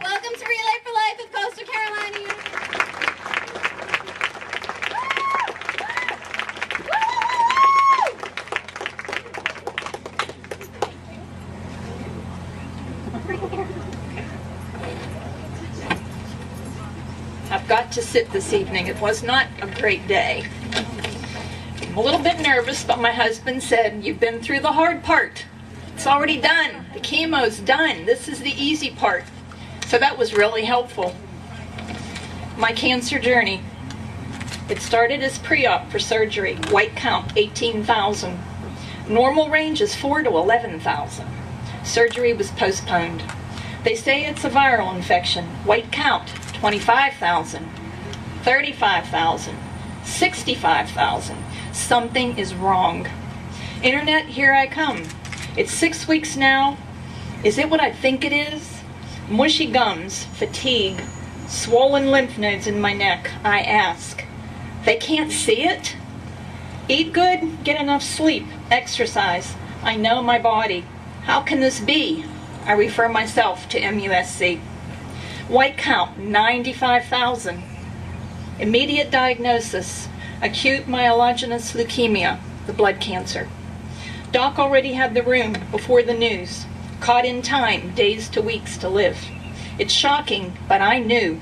Welcome to Relay for Life of Coastal Carolina University. I've got to sit this evening. It was not a great day. I'm a little bit nervous, but my husband said, "You've been through the hard part. It's already done. The chemo's done. This is the easy part." So that was really helpful. My cancer journey. It started as pre-op for surgery. White count, 18,000. Normal range is 4 to 11,000. Surgery was postponed. They say it's a viral infection. White count, 25,000. 35,000. 65,000. Something is wrong. Internet, here I come. It's 6 weeks now. Is it what I think it is? Mushy gums, fatigue, swollen lymph nodes in my neck. I ask. They can't see it? Eat good, get enough sleep, exercise. I know my body. How can this be? I refer myself to MUSC. White count, 95,000. Immediate diagnosis, acute myelogenous leukemia, the blood cancer. Doc already had the room before the news. Caught in time, days to weeks to live. It's shocking, but I knew.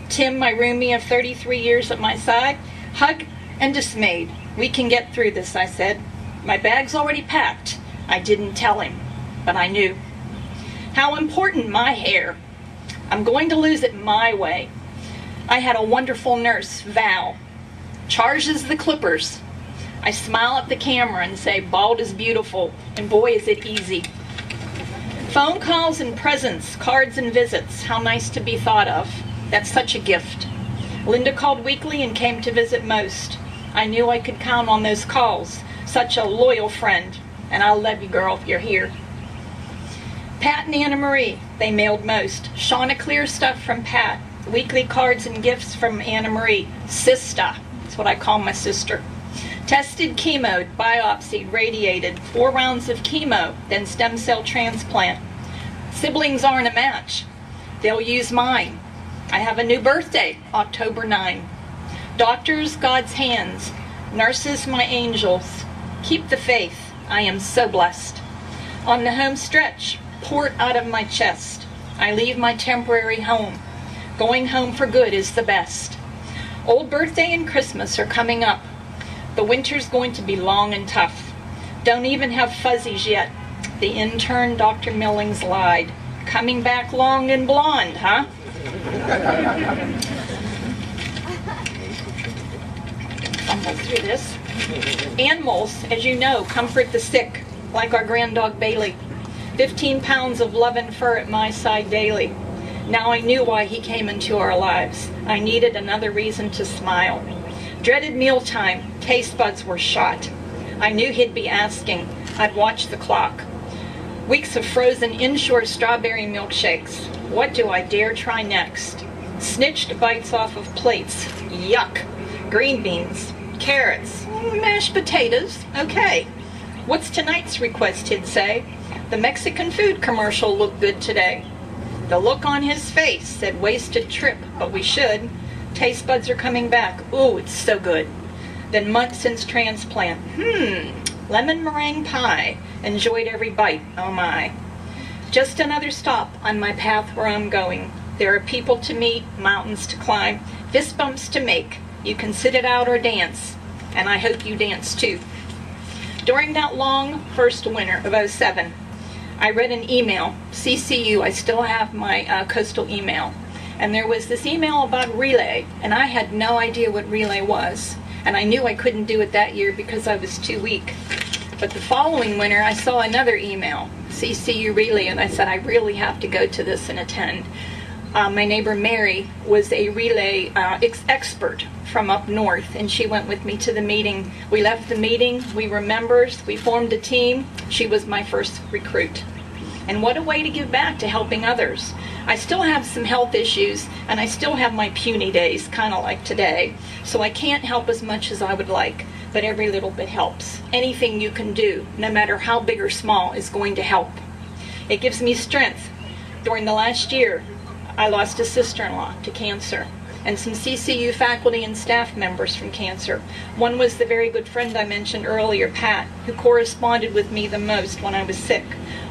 Tim, my roomie of 33 years at my side, hugged and dismayed. "We can get through this," I said. "My bag's already packed." I didn't tell him, but I knew. How important my hair. I'm going to lose it my way. I had a wonderful nurse, Val. Charges the clippers. I smile at the camera and say, "Bald is beautiful," and boy is it easy. Phone calls and presents, cards and visits, how nice to be thought of. That's such a gift. Linda called weekly and came to visit most. I knew I could count on those calls. Such a loyal friend, and I'll love you, girl, if you're here. Pat and Anna Marie, they mailed most. Shauna clear stuff from Pat. Weekly cards and gifts from Anna Marie. Sista, that's what I call my sister. Tested, chemoed, biopsied, radiated, 4 rounds of chemo, then stem cell transplant. Siblings aren't a match. They'll use mine. I have a new birthday, October 9. Doctors, God's hands. Nurses, my angels. Keep the faith. I am so blessed. On the home stretch, pour it out of my chest. I leave my temporary home. Going home for good is the best. Old birthday and Christmas are coming up. The winter's going to be long and tough. Don't even have fuzzies yet. The intern, Dr. Millings, lied. Coming back long and blonde, huh? Fumble through this. Animals, as you know, comfort the sick, like our grand dog Bailey. 15 pounds of love and fur at my side daily. Now I knew why he came into our lives. I needed another reason to smile. Dreaded mealtime, taste buds were shot. I knew he'd be asking. I'd watch the clock. Weeks of frozen inshore strawberry milkshakes. What do I dare try next? Snitched bites off of plates. Yuck. Green beans, carrots, mashed potatoes. Okay. What's tonight's request, he'd say. The Mexican food commercial looked good today. The look on his face said wasted trip, but we should. Taste buds are coming back. Ooh, it's so good. Then months since transplant. Lemon meringue pie. Enjoyed every bite. Oh my. Just another stop on my path where I'm going. There are people to meet, mountains to climb, fist bumps to make. You can sit it out or dance. And I hope you dance too. During that long first winter of '07, I read an email. CCU, I still have my coastal email. And there was this email about Relay, and I had no idea what Relay was. And I knew I couldn't do it that year because I was too weak. But the following winter, I saw another email, CCU Relay, and I said, I really have to go to this and attend. My neighbor Mary was a Relay expert from up north, and she went with me to the meeting. We left the meeting, we were members, we formed a team. She was my first recruit. And what a way to give back to helping others. I still have some health issues, and I still have my puny days, kind of like today. So I can't help as much as I would like, but every little bit helps. Anything you can do, no matter how big or small, is going to help. It gives me strength. During the last year, I lost a sister-in-law to cancer, and some CCU faculty and staff members from cancer. One was the very good friend I mentioned earlier, Pat, who corresponded with me the most when I was sick.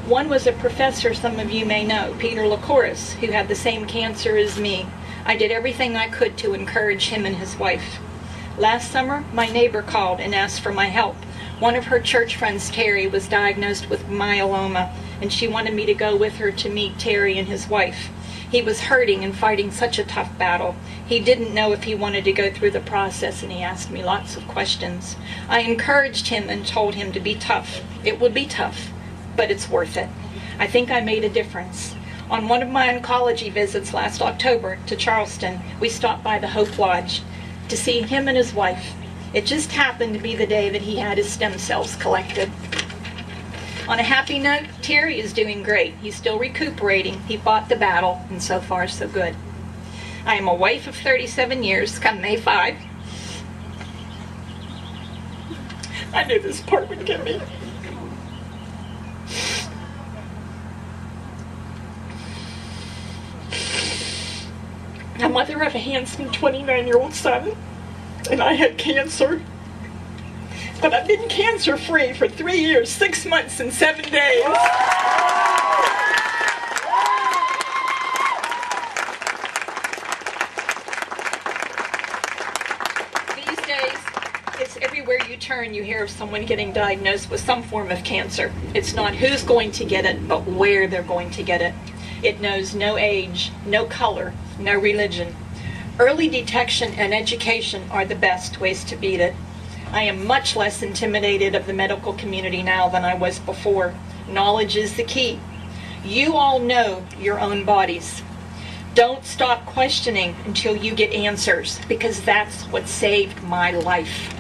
One was a professor some of you may know, Peter Lacoris, who had the same cancer as me. I did everything I could to encourage him and his wife. Last summer, my neighbor called and asked for my help. One of her church friends, Terry, was diagnosed with myeloma, and she wanted me to go with her to meet Terry and his wife. He was hurting and fighting such a tough battle. He didn't know if he wanted to go through the process, and he asked me lots of questions. I encouraged him and told him to be tough. It would be tough, but it's worth it. I think I made a difference. On one of my oncology visits last October to Charleston, we stopped by the Hope Lodge to see him and his wife. It just happened to be the day that he had his stem cells collected. On a happy note, Terry is doing great. He's still recuperating. He fought the battle, and so far so good. I am a wife of 37 years, come May 5. I knew this part would get me. A mother of a handsome 29-year-old son, and I had cancer. But I've been cancer-free for 3 years, 6 months, and 7 days. These days, it's everywhere you turn, you hear of someone getting diagnosed with some form of cancer. It's not who's going to get it, but where they're going to get it. It knows no age, no color, no religion. Early detection and education are the best ways to beat it. I am much less intimidated of the medical community now than I was before. Knowledge is the key. You all know your own bodies. Don't stop questioning until you get answers, because that's what saved my life.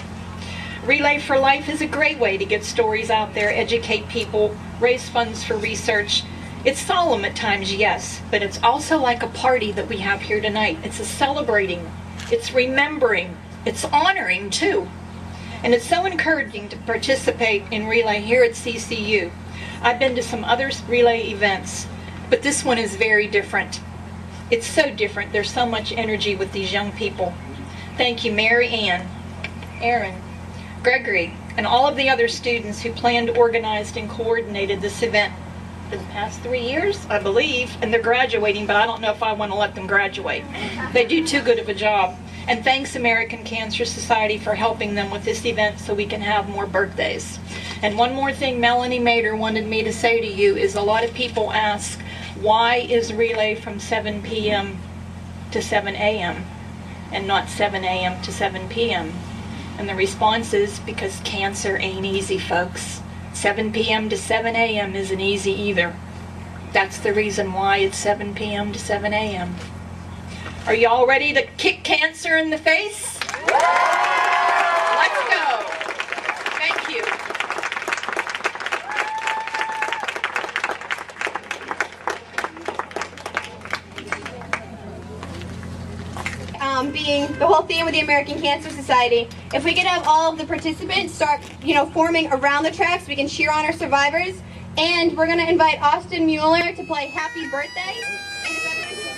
Relay for Life is a great way to get stories out there, educate people, raise funds for research. It's solemn at times, yes, but it's also like a party that we have here tonight. It's a celebrating, it's remembering, it's honoring too. And it's so encouraging to participate in Relay here at CCU. I've been to some other Relay events, but this one is very different. It's so different. There's so much energy with these young people. Thank you, Mary Ann, Aaron, Gregory, and all of the other students who planned, organized, and coordinated this event for the past 3 years, I believe, and they're graduating, but I don't know if I want to let them graduate. They do too good of a job. And thanks American Cancer Society for helping them with this event so we can have more birthdays. And one more thing Melanie Mader wanted me to say to you is a lot of people ask, why is Relay from 7 p.m. to 7 a.m. and not 7 a.m. to 7 p.m.? And the response is, because cancer ain't easy, folks. 7 p.m. to 7 a.m. isn't easy either. That's the reason why it's 7 p.m. to 7 a.m. Are y'all ready to kick cancer in the face? Let's go. Thank you. Being the whole theme of the American Cancer Society, if we could have all of the participants start, forming around the tracks, we can cheer on our survivors. And we're going to invite Austin Mueller to play Happy Birthday. And if everyone